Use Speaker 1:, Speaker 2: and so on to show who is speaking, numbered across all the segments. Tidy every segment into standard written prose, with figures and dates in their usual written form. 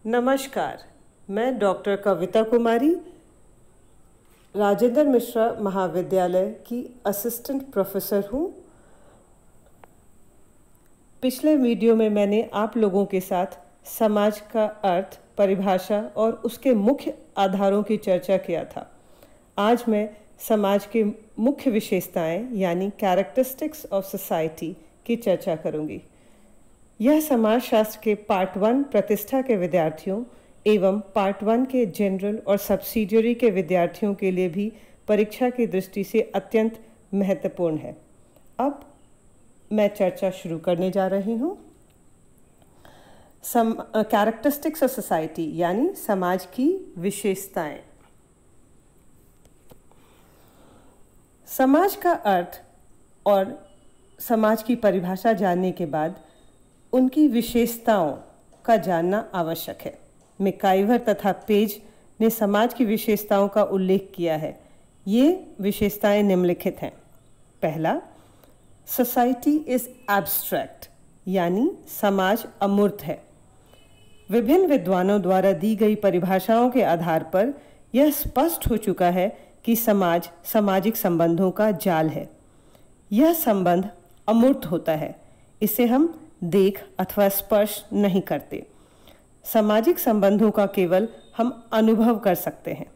Speaker 1: नमस्कार, मैं डॉक्टर कविता कुमारी राजेंद्र मिश्रा महाविद्यालय की असिस्टेंट प्रोफेसर हूँ। पिछले वीडियो में मैंने आप लोगों के साथ समाज का अर्थ, परिभाषा और उसके मुख्य आधारों की चर्चा किया था। आज मैं समाज के मुख्य विशेषताएं यानी कैरेक्टरिस्टिक्स ऑफ सोसाइटी की चर्चा करूँगी। यह समाजशास्त्र के पार्ट 1 प्रतिष्ठा के विद्यार्थियों एवं पार्ट 1 के जनरल और सब्सिडियरी के विद्यार्थियों के लिए भी परीक्षा की दृष्टि से अत्यंत महत्वपूर्ण है। अब मैं चर्चा शुरू करने जा रही हूँ। कैरेक्टरिस्टिक्स ऑफ सोसाइटी यानी समाज की विशेषताएं। समाज का अर्थ और समाज की परिभाषा जानने के बाद उनकी विशेषताओं का जानना आवश्यक है। मैकाइवर तथा पेज ने समाज की विशेषताओं का उल्लेख किया है। ये विशेषताएं निम्नलिखित हैं। पहला, सोसाइटी इज एब्स्ट्रैक्ट यानी समाज अमूर्त है। विभिन्न विद्वानों द्वारा दी गई परिभाषाओं के आधार पर यह स्पष्ट हो चुका है कि समाज सामाजिक संबंधों का जाल है। यह संबंध अमूर्त होता है, इसे हम देख अथवा स्पर्श नहीं करते। सामाजिक संबंधों का केवल हम अनुभव कर सकते हैं।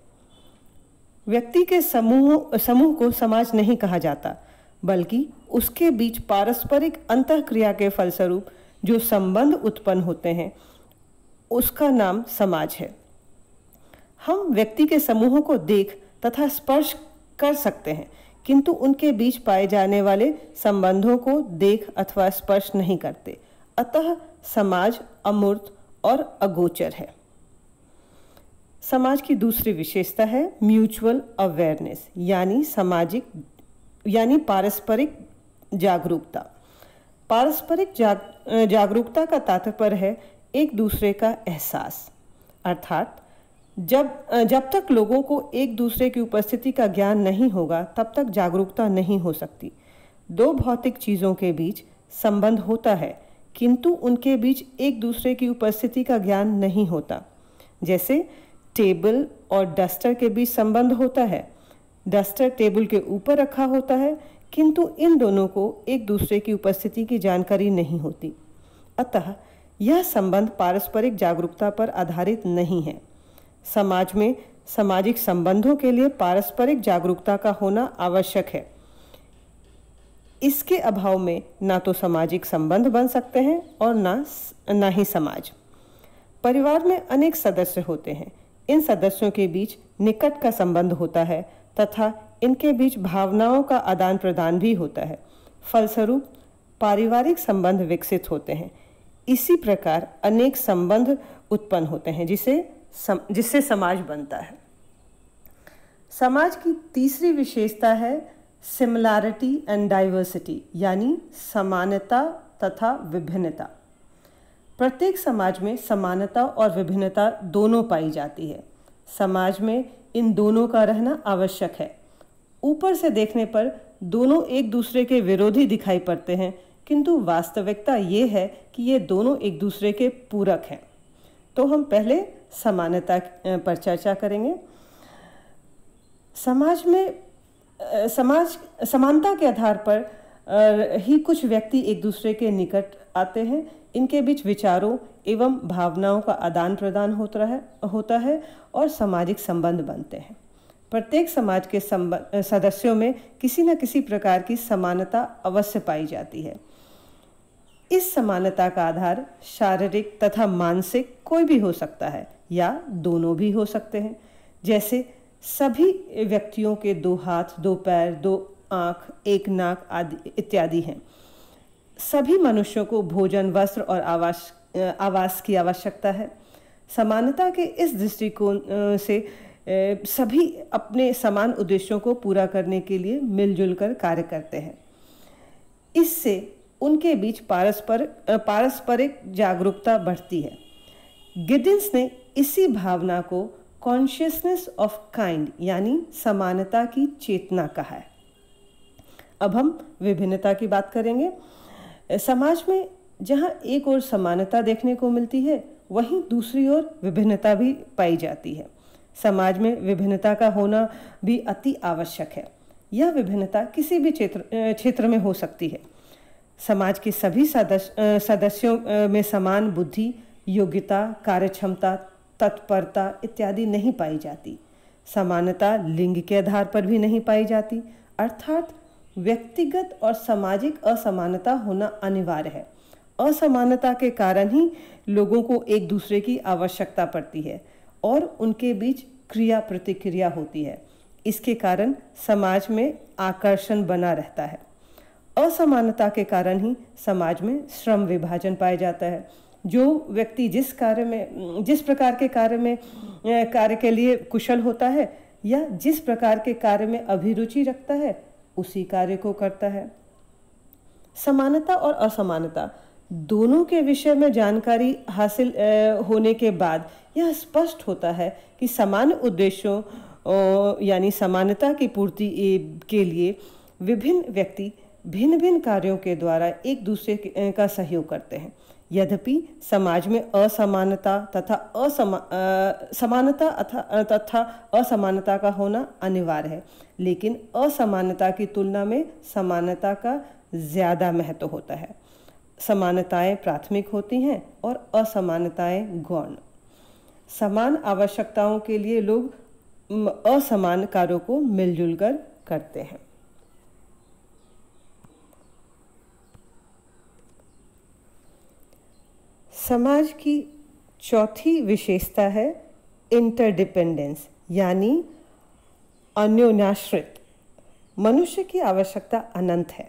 Speaker 1: व्यक्ति के समूह को समाज नहीं कहा जाता, बल्कि उसके बीच पारस्परिक अंतःक्रिया के फलस्वरूप जो संबंध उत्पन्न होते हैं उसका नाम समाज है। हम व्यक्ति के समूहों को देख तथा स्पर्श कर सकते हैं, किंतु उनके बीच पाए जाने वाले संबंधों को देख अथवा स्पर्श नहीं करते। अतः समाज अमूर्त और अगोचर है। समाज की दूसरी विशेषता है म्यूचुअल अवेयरनेस यानी पारस्परिक जागरूकता। पारस्परिक जागरूकता का तात्पर्य है एक दूसरे का एहसास, अर्थात जब तक लोगों को एक दूसरे की उपस्थिति का ज्ञान नहीं होगा तब तक जागरूकता नहीं हो सकती। दो भौतिक चीज़ों के बीच संबंध होता है, किंतु उनके बीच एक दूसरे की उपस्थिति का ज्ञान नहीं होता। जैसे टेबल और डस्टर के बीच संबंध होता है। डस्टर टेबल के ऊपर रखा होता है, किंतु इन दोनों को एक दूसरे की उपस्थिति की जानकारी नहीं होती। अतः यह संबंध पारस्परिक जागरूकता पर आधारित नहीं है। समाज में सामाजिक संबंधों के लिए पारस्परिक जागरूकता का होना आवश्यक है। इसके अभाव में ना तो सामाजिक संबंध बन सकते हैं और ना ही समाज। परिवार में अनेक सदस्य होते हैं। इन सदस्यों के बीच निकट का संबंध होता है तथा इनके बीच भावनाओं का आदान प्रदान भी होता है। फलस्वरूप पारिवारिक संबंध विकसित होते हैं। इसी प्रकार अनेक संबंध उत्पन्न होते हैं जिससे समाज बनता है। समाज की तीसरी विशेषता है सिमिलैरिटी एंड डाइवर्सिटी यानी समानता तथा विभिन्नता। प्रत्येक समाज में समानता और विभिन्नता दोनों पाई जाती है। समाज में इन दोनों का रहना आवश्यक है। ऊपर से देखने पर दोनों एक दूसरे के विरोधी दिखाई पड़ते हैं, किंतु वास्तविकता ये है कि ये दोनों एक दूसरे के पूरक हैं। तो हम पहले समानता पर चर्चा करेंगे। समानता के आधार पर ही कुछ व्यक्ति एक दूसरे के निकट आते हैं। इनके बीच विचारों एवं भावनाओं का आदान प्रदान होता है और सामाजिक संबंध बनते हैं। प्रत्येक समाज के सदस्यों में किसी न किसी प्रकार की समानता अवश्य पाई जाती है। इस समानता का आधार शारीरिक तथा मानसिक कोई भी हो सकता है या दोनों भी हो सकते हैं। जैसे सभी व्यक्तियों के 2 हाथ, 2 पैर, 2 आँख, 1 नाक आदि इत्यादि हैं। सभी मनुष्यों को भोजन, वस्त्र और आवास की आवश्यकता है। समानता के इस दृष्टिकोण से सभी अपने समान उद्देश्यों को पूरा करने के लिए मिलजुल कर कार्य करते हैं। इससे उनके बीच पारस्परिक जागरूकता बढ़ती है। गिडिंस ने इसी भावना को कॉन्शियसनेस ऑफ काइंड यानी समानता की चेतना कहा है। अब हम विभिन्नता की बात करेंगे। समाज में जहाँ एक ओर समानता देखने को मिलती है, वहीं दूसरी ओर विभिन्नता भी पाई जाती है। समाज में विभिन्नता का होना भी अति आवश्यक है। यह विभिन्नता किसी भी क्षेत्र में हो सकती है। समाज के सभी सदस्यों में समान बुद्धि, योग्यता, कार्यक्षमता, तत्परता इत्यादि नहीं पाई जाती। समानता लिंग के आधार पर भी नहीं पाई जाती, अर्थात व्यक्तिगत और सामाजिक असमानता होना अनिवार्य है। असमानता के कारण ही लोगों को एक दूसरे की आवश्यकता पड़ती है और उनके बीच क्रिया प्रतिक्रिया होती है। इसके कारण समाज में आकर्षण बना रहता है। असमानता के कारण ही समाज में श्रम विभाजन पाया जाता है। जो व्यक्ति जिस प्रकार के कार्य के लिए कुशल होता है या जिस प्रकार के कार्य में अभिरुचि रखता है, उसी कार्य को करता है। समानता और असमानता दोनों के विषय में जानकारी हासिल होने के बाद यह स्पष्ट होता है कि समान उद्देश्यों यानी समानता की पूर्ति के लिए विभिन्न व्यक्ति भिन्न भिन्न कार्यों के द्वारा एक दूसरे का सहयोग करते हैं। यद्यपि समाज में असमानता तथा असमानता का होना अनिवार्य है, लेकिन असमानता की तुलना में समानता का ज़्यादा महत्व होता है। समानताएं प्राथमिक होती हैं और असमानताएं गौण। समान आवश्यकताओं के लिए लोग असमान कार्यों को मिलजुल कर करते हैं। समाज की चौथी विशेषता है इंटरडिपेंडेंस, यानी अन्योन्याश्रित। मनुष्य की आवश्यकता अनंत है।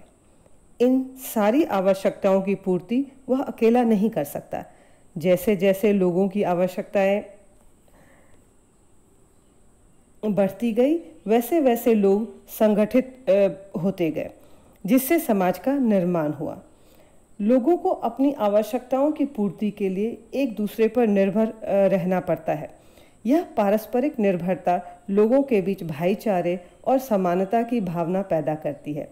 Speaker 1: इन सारी आवश्यकताओं की पूर्ति वह अकेला नहीं कर सकता। जैसे जैसे लोगों की आवश्यकताएं बढ़ती गई, वैसे वैसे लोग संगठित होते गए, जिससे समाज का निर्माण हुआ। लोगों को अपनी आवश्यकताओं की पूर्ति के लिए एक दूसरे पर निर्भर रहना पड़ता है। यह पारस्परिक निर्भरता लोगों के बीच भाईचारे और समानता की भावना पैदा करती है।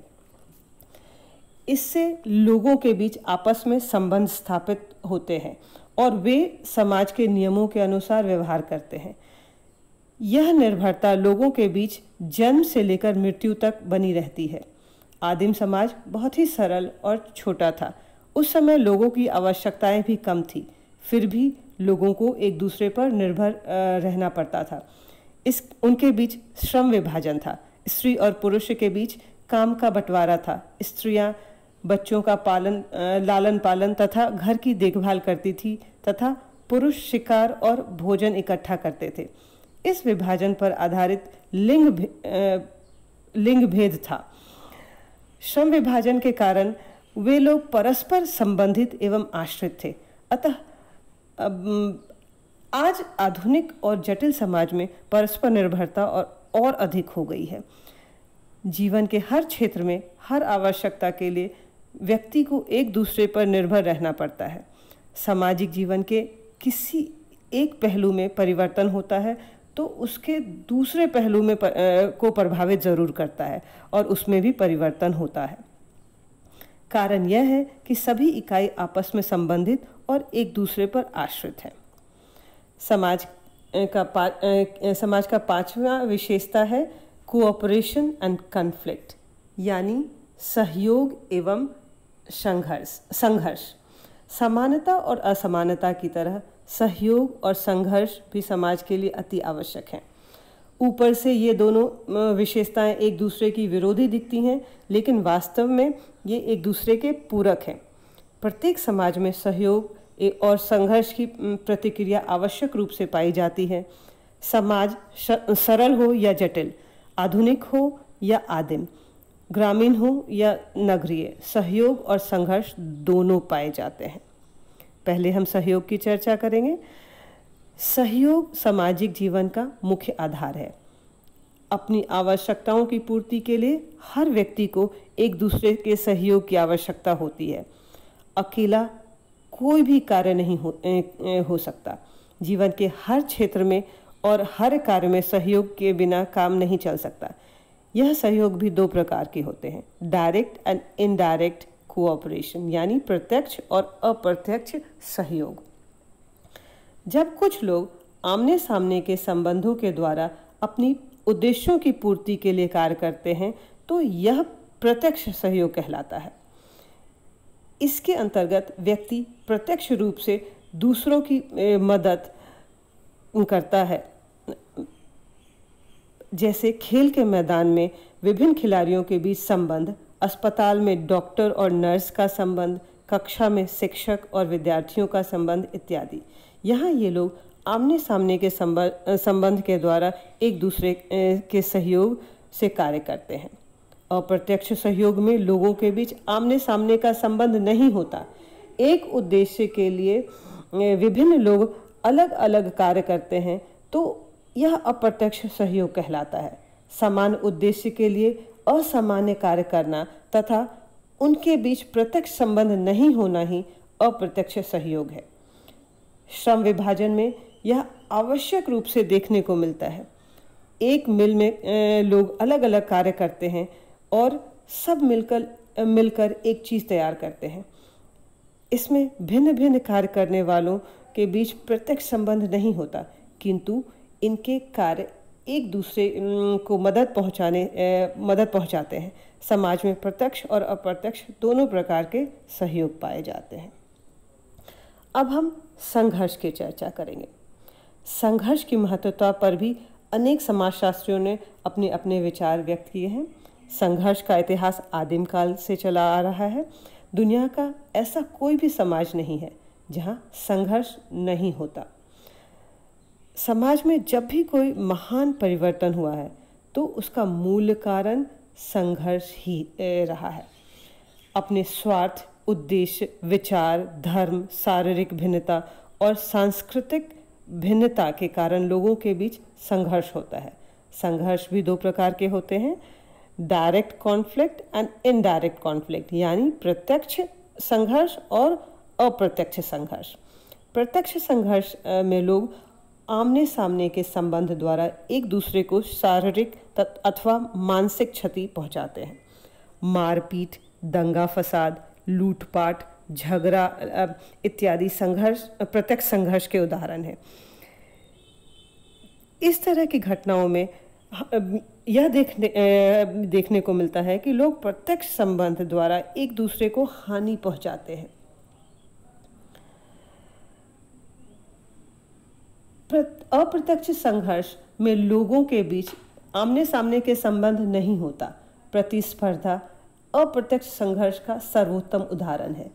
Speaker 1: इससे लोगों के बीच आपस में संबंध स्थापित होते हैं और वे समाज के नियमों के अनुसार व्यवहार करते हैं। यह निर्भरता लोगों के बीच जन्म से लेकर मृत्यु तक बनी रहती है। आदिम समाज बहुत ही सरल और छोटा था। उस समय लोगों की आवश्यकताएं भी कम थी, फिर भी लोगों को एक दूसरे पर निर्भर रहना पड़ता था। उनके बीच श्रम विभाजन था। स्त्री और पुरुष के बीच काम का बंटवारा था। स्त्रियां बच्चों का लालन पालन तथा घर की देखभाल करती थी तथा पुरुष शिकार और भोजन इकट्ठा करते थे। इस विभाजन पर आधारित लिंग भेद था। श्रम विभाजन के कारण वे लोग परस्पर संबंधित एवं आश्रित थे। अतः आज आधुनिक और जटिल समाज में परस्पर निर्भरता और अधिक हो गई है। जीवन के हर क्षेत्र में हर आवश्यकता के लिए व्यक्ति को एक दूसरे पर निर्भर रहना पड़ता है। सामाजिक जीवन के किसी एक पहलू में परिवर्तन होता है तो उसके दूसरे पहलू में को प्रभावित जरूर करता है और उसमें भी परिवर्तन होता है। कारण यह है कि सभी इकाई आपस में संबंधित और एक दूसरे पर आश्रित है। समाज का पांचवा विशेषता है कोऑपरेशन एंड कॉन्फ्लिक्ट, यानी सहयोग एवं संघर्ष। समानता और असमानता की तरह सहयोग और संघर्ष भी समाज के लिए अति आवश्यक हैं। ऊपर से ये दोनों विशेषताएं एक दूसरे की विरोधी दिखती हैं, लेकिन वास्तव में ये एक दूसरे के पूरक हैं। प्रत्येक समाज में सहयोग और संघर्ष की प्रतिक्रिया आवश्यक रूप से पाई जाती है। समाज सरल हो या जटिल, आधुनिक हो या आदिम, ग्रामीण हो या नगरीय, सहयोग और संघर्ष दोनों पाए जाते हैं। पहले हम सहयोग की चर्चा करेंगे। सहयोग सामाजिक जीवन का मुख्य आधार है। अपनी आवश्यकताओं की पूर्ति के लिए हर व्यक्ति को एक दूसरे के सहयोग की आवश्यकता होती है। अकेला कोई भी कार्य नहीं हो सकता। जीवन के हर क्षेत्र में और हर कार्य में सहयोग के बिना काम नहीं चल सकता। यह सहयोग भी दो प्रकार के होते हैं, डायरेक्ट एंड इनडायरेक्ट कोऑपरेशन, यानी प्रत्यक्ष और अप्रत्यक्ष सहयोग। जब कुछ लोग आमने सामने के संबंधों के द्वारा अपनी उद्देश्यों की पूर्ति के लिए कार्य करते हैं तो यह प्रत्यक्ष सहयोग कहलाता है। इसके अंतर्गत व्यक्ति प्रत्यक्ष रूप से दूसरों की मदद करता है, जैसे खेल के मैदान में विभिन्न खिलाड़ियों के बीच संबंध, अस्पताल में डॉक्टर और नर्स का संबंध, कक्षा में शिक्षक और विद्यार्थियों का संबंध इत्यादि। यहाँ ये लोग आमने सामने के संबंध के द्वारा एक दूसरे के सहयोग से कार्य करते हैं। अप्रत्यक्ष सहयोग में लोगों के बीच आमने सामने का संबंध नहीं होता। एक उद्देश्य के लिए विभिन्न लोग अलग अलग कार्य करते हैं तो यह अप्रत्यक्ष सहयोग कहलाता है। समान उद्देश्य के लिए असामान्य कार्य करना तथा उनके बीच प्रत्यक्ष संबंध नहीं होना ही अप्रत्यक्ष सहयोग है। श्रम विभाजन में यह आवश्यक रूप से देखने को मिलता है। एक मिल में लोग अलग अलग कार्य करते हैं और सब मिलकर एक चीज़ तैयार करते हैं। इसमें भिन्न भिन्न कार्य करने वालों के बीच प्रत्यक्ष संबंध नहीं होता, किंतु इनके कार्य एक दूसरे को मदद पहुंचाते हैं। समाज में प्रत्यक्ष और अप्रत्यक्ष दोनों प्रकार के सहयोग पाए जाते हैं। अब हम संघर्ष की चर्चा करेंगे। संघर्ष की महत्वता पर भी अनेक समाजशास्त्रियों ने अपने अपने विचार व्यक्त किए हैं। संघर्ष का इतिहास आदिम काल से चला आ रहा है। दुनिया का ऐसा कोई भी समाज नहीं है जहां संघर्ष नहीं होता। समाज में जब भी कोई महान परिवर्तन हुआ है तो उसका मूल कारण संघर्ष ही रहा है। अपने स्वार्थ, उद्देश्य, विचार, धर्म, शारीरिक भिन्नता और सांस्कृतिक भिन्नता के कारण लोगों के बीच संघर्ष होता है। संघर्ष भी दो प्रकार के होते हैं, direct conflict and indirect conflict, यानी प्रत्यक्ष संघर्ष और अप्रत्यक्ष संघर्ष। प्रत्यक्ष संघर्ष में लोग आमने सामने के संबंध द्वारा एक दूसरे को शारीरिक अथवा मानसिक क्षति पहुंचाते हैं। मारपीट, दंगा फसाद, लूटपाट, झगड़ा इत्यादि प्रत्यक्ष संघर्ष के उदाहरण हैं। इस तरह की घटनाओं में यह देखने को मिलता है कि लोग प्रत्यक्ष संबंध द्वारा एक दूसरे को हानि पहुंचाते हैं। अप्रत्यक्ष संघर्ष में लोगों के बीच आमने सामने के संबंध नहीं होता। प्रतिस्पर्धा अप्रत्यक्ष संघर्ष का सर्वोत्तम उदाहरण है।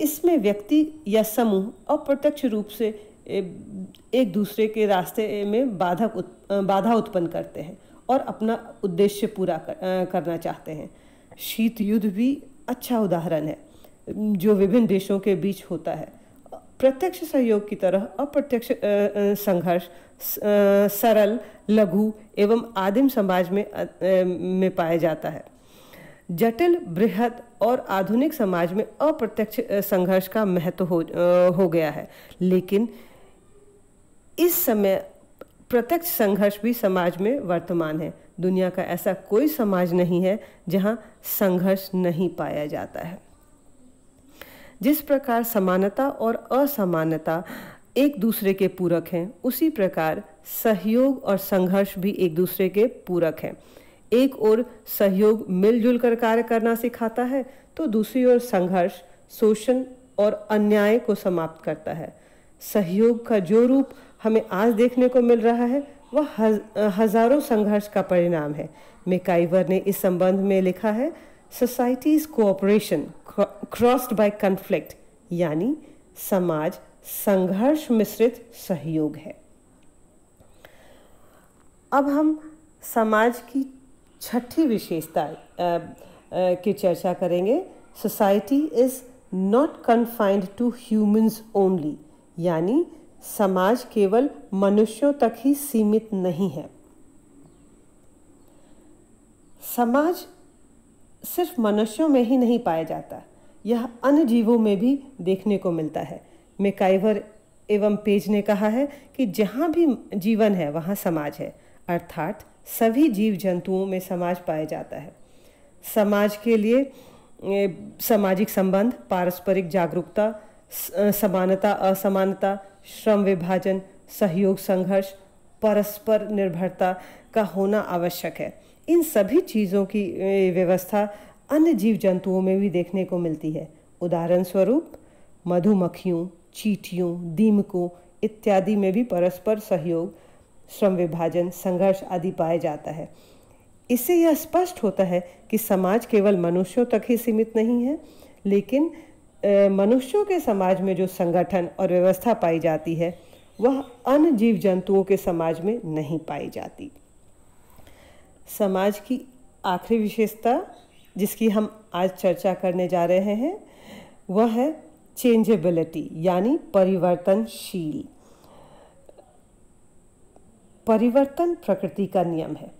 Speaker 1: इसमें व्यक्ति या समूह अप्रत्यक्ष रूप से एक दूसरे के रास्ते में बाधा उत्पन्न करते हैं और अपना उद्देश्य पूरा करना चाहते हैं। शीत युद्ध भी अच्छा उदाहरण है जो विभिन्न देशों के बीच होता है। प्रत्यक्ष सहयोग की तरह अप्रत्यक्ष संघर्ष सरल, लघु एवं आदिम समाज में पाया जाता है। जटिल, बृहद और आधुनिक समाज में अप्रत्यक्ष संघर्ष का महत्व हो गया है, लेकिन इस समय प्रत्यक्ष संघर्ष भी समाज में वर्तमान है। दुनिया का ऐसा कोई समाज नहीं है जहां संघर्ष नहीं पाया जाता है। जिस प्रकार समानता और असमानता एक दूसरे के पूरक हैं, उसी प्रकार सहयोग और संघर्ष भी एक दूसरे के पूरक हैं। एक ओर सहयोग मिलजुल कर कार्य करना सिखाता है तो दूसरी ओर संघर्ष शोषण और अन्याय को समाप्त करता है। सहयोग का जो रूप हमें आज देखने को मिल रहा है वह हजारों संघर्ष का परिणाम है। मैकाइवर ने इस संबंध में लिखा है, societies cooperation crossed by conflict, यानी समाज संघर्ष मिश्रित सहयोग है। अब हम समाज की छठी विशेषता की चर्चा करेंगे। Society is not confined to humans only, यानी समाज केवल मनुष्यों तक ही सीमित नहीं है। समाज सिर्फ मनुष्यों में ही नहीं पाया जाता, यह अन्य जीवों में भी देखने को मिलता है। मैकाइवर एवं पेज ने कहा है कि जहाँ भी जीवन है वहाँ समाज है, अर्थात सभी जीव जंतुओं में समाज पाया जाता है। समाज के लिए सामाजिक संबंध, पारस्परिक जागरूकता, समानता असमानता, श्रम विभाजन, सहयोग संघर्ष, परस्पर निर्भरता का होना आवश्यक है। इन सभी चीज़ों की व्यवस्था अन्य जीव जंतुओं में भी देखने को मिलती है। उदाहरण स्वरूप मधुमक्खियों, चींटियों, दीमकों इत्यादि में भी परस्पर सहयोग, श्रम विभाजन, संघर्ष आदि पाया जाता है। इससे यह स्पष्ट होता है कि समाज केवल मनुष्यों तक ही सीमित नहीं है, लेकिन मनुष्यों के समाज में जो संगठन और व्यवस्था पाई जाती है वह अन्य जीव जंतुओं के समाज में नहीं पाई जाती। समाज की आखिरी विशेषता जिसकी हम आज चर्चा करने जा रहे हैं वह है चेंजेबिलिटी, यानी परिवर्तनशील। परिवर्तन प्रकृति का नियम है।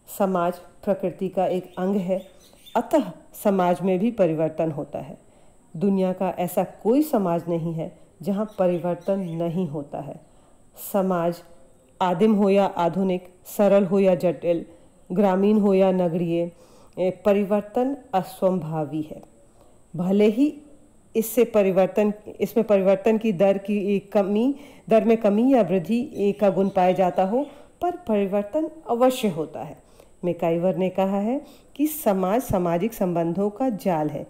Speaker 1: समाज प्रकृति का एक अंग है, अतः समाज में भी परिवर्तन होता है। दुनिया का ऐसा कोई समाज नहीं है जहाँ परिवर्तन नहीं होता है। समाज आदिम हो या आधुनिक, सरल हो या जटिल, ग्रामीण हो या नगरीय, परिवर्तन असंभावी है। भले ही इसमें परिवर्तन की दर में कमी या वृद्धि का गुण पाया जाता हो, पर परिवर्तन अवश्य होता है। मैकाइवर ने कहा है कि समाज सामाजिक संबंधों का जाल है।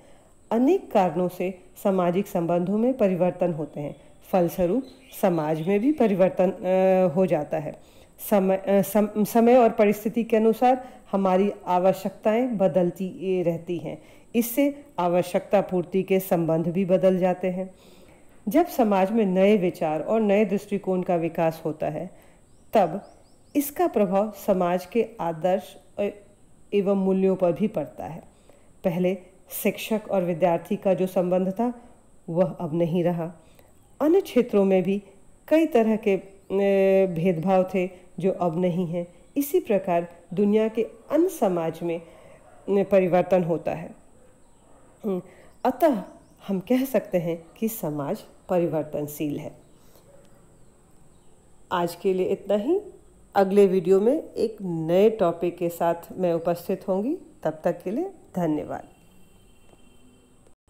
Speaker 1: अनेक कारणों से सामाजिक संबंधों में परिवर्तन होते हैं, फलस्वरूप समाज में भी परिवर्तन हो जाता है। समय और परिस्थिति के अनुसार हमारी आवश्यकताएं बदलती रहती हैं। इससे आवश्यकता पूर्ति के संबंध भी बदल जाते हैं। जब समाज में नए विचार और नए दृष्टिकोण का विकास होता है, तब इसका प्रभाव समाज के आदर्श एवं मूल्यों पर भी पड़ता है। पहले शिक्षक और विद्यार्थी का जो संबंध था वह अब नहीं रहा। अन्य क्षेत्रों में भी कई तरह के भेदभाव थे जो अब नहीं हैं। इसी प्रकार दुनिया के अन्य समाज में परिवर्तन होता है। अतः हम कह सकते हैं कि समाज परिवर्तनशील है। आज के लिए इतना ही। अगले वीडियो में एक नए टॉपिक के साथ मैं उपस्थित होंगी। तब तक के लिए धन्यवाद।